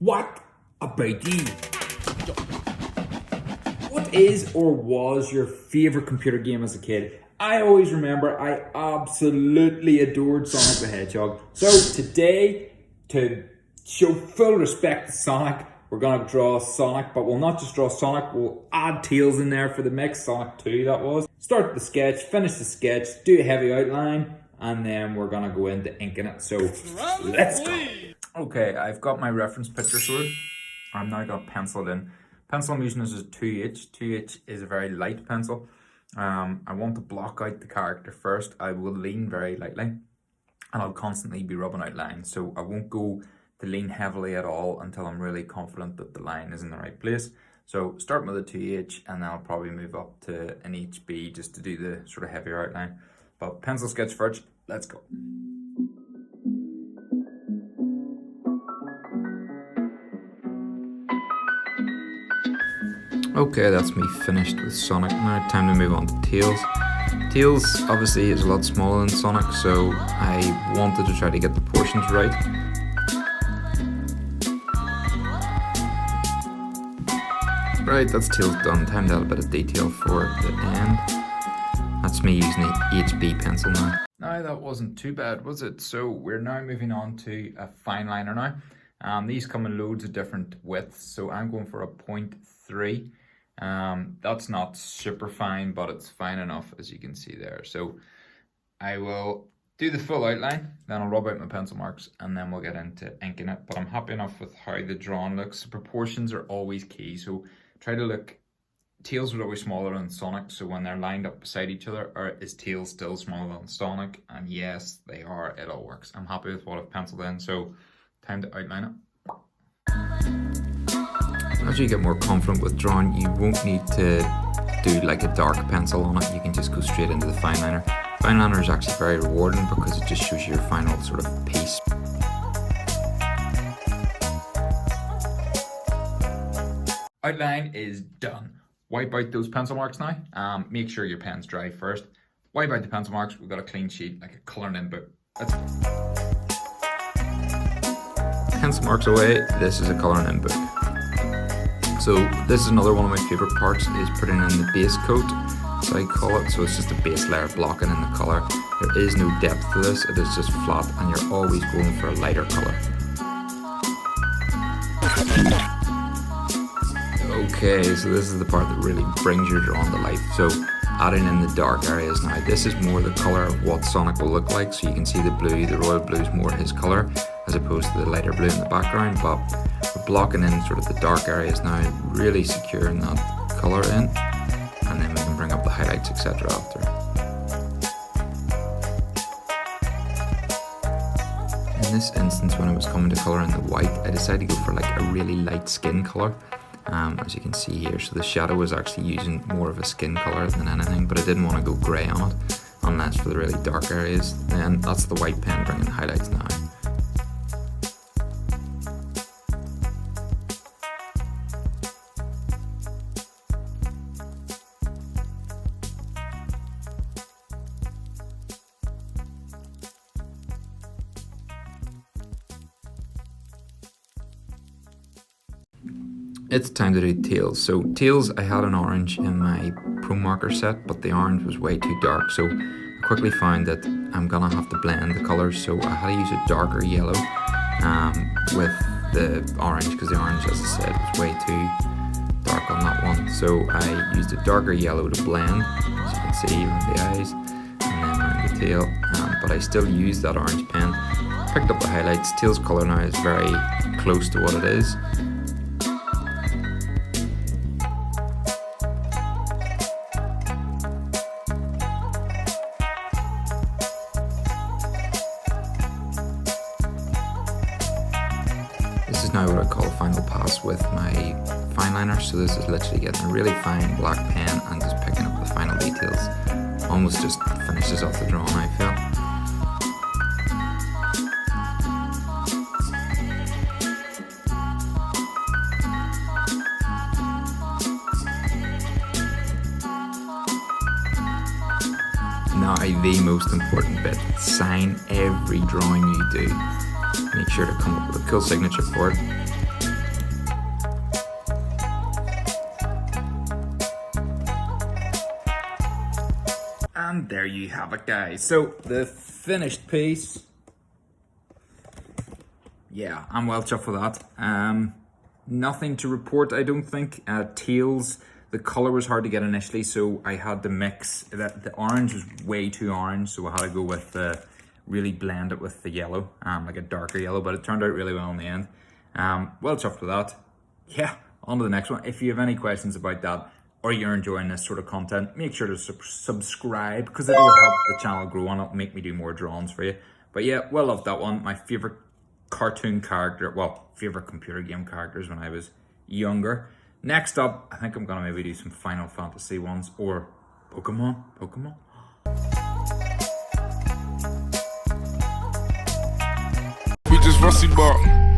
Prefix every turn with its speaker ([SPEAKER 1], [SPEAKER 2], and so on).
[SPEAKER 1] What about you? What is or was your favorite computer game as a kid? I always remember I absolutely adored Sonic the Hedgehog. So today, to show full respect to Sonic, we're gonna draw Sonic, but we'll not just draw Sonic, we'll add Tails in there for the mix, Sonic 2 that was. Start the sketch, finish the sketch, do a heavy outline, and then we're gonna go into inking it. So let's go. Okay, I've got my reference picture sorted. I'm now gonna pencil it in. Pencil I'm using is a 2H. 2H is a very light pencil. I want to block out the character first. I will lean very lightly and I'll constantly be rubbing out lines. So I won't go to lean heavily at all until I'm really confident that the line is in the right place. So start with a 2H and then I'll probably move up to an HB just to do the sort of heavier outline. But pencil sketch first, let's go. Okay, that's me finished with Sonic. Now time to move on to Tails. Tails obviously is a lot smaller than Sonic, so I wanted to try to get the proportions right. Right, that's Tails done. Time to add a bit of detail for the end. That's me using the HB pencil now. Now that wasn't too bad, was it? So we're now moving on to a fine liner now. These come in loads of different widths, so I'm going for a 0.3. That's not super fine, but it's fine enough, as you can see there. So I will do the full outline, then I'll rub out my pencil marks, and then we'll get into inking it. But I'm happy enough with how the drawing looks. The proportions are always key, so try to look. Tails are always smaller than Sonic, so when they're lined up beside each other, is Tails still smaller than Sonic? And yes, they are. It all works. I'm happy with what I've penciled in, so time to outline it. As you get more confident with drawing, you won't need to do like a dark pencil on it. You can just go straight into the fine liner. Fine liner is actually very rewarding because it just shows you your final sort of piece. Outline is done. Wipe out those pencil marks now. Make sure your pen's dry first. Wipe out the pencil marks. We've got a clean sheet, like a colouring in book. Let's go. Pencil marks away. This is a colouring in book. So this is another one of my favourite parts, is putting in the base coat, so I call it. So it's just a base layer blocking in the colour. There is no depth to this, it is just flat, and you're always going for a lighter colour. Okay, so this is the part that really brings your drawing to life. So adding in the dark areas now. This is more the colour of what Sonic will look like. So you can see the blue, the royal blue is more his colour as opposed to the lighter blue in the background. But we're blocking in sort of the dark areas now, really securing that colour in. And then we can bring up the highlights, etc. after. In this instance, when I was coming to colour in the white, I decided to go for like a really light skin colour. As you can see here, so the shadow was actually using more of a skin colour than anything, but I didn't want to go grey on it, unless for the really dark areas. Then that's the white pen bringing highlights now. It's time to do Tails. So Tails, I had an orange in my Pro marker set, but the orange was way too dark. So I quickly found that I'm gonna have to blend the colors. So I had to use a darker yellow with the orange, because the orange, as I said, was way too dark on that one. So I used a darker yellow to blend, as you can see around the eyes, and then around the tail. But I still used that orange pen. Picked up the highlights. Tails color now is very close to what it is. This is now what I call a final pass with my fine liner. So this is literally getting a really fine black pen and just picking up the final details. Almost just finishes off the drawing, I feel. Now the most important bit, sign every drawing you do. Make sure to come up with a cool signature for it. And there you have it, guys. So the finished piece. Yeah, I'm well chuffed with that. Nothing to report, I don't think. Tails, the color was hard to get initially, so I had to mix. The orange was way too orange, so I had to go with really blend it with the yellow, like a darker yellow, but it turned out really well in the end. Well chuffed with that. Yeah, on to the next one. If you have any questions about that, or you're enjoying this sort of content, make sure to subscribe, because it'll help the channel grow and it'll make me do more drawings for you. But yeah, well loved that one. My favorite cartoon character, well, favorite computer game characters when I was younger. Next up, I think I'm gonna maybe do some Final Fantasy ones, or Pokemon.
[SPEAKER 2] We just rusty bark.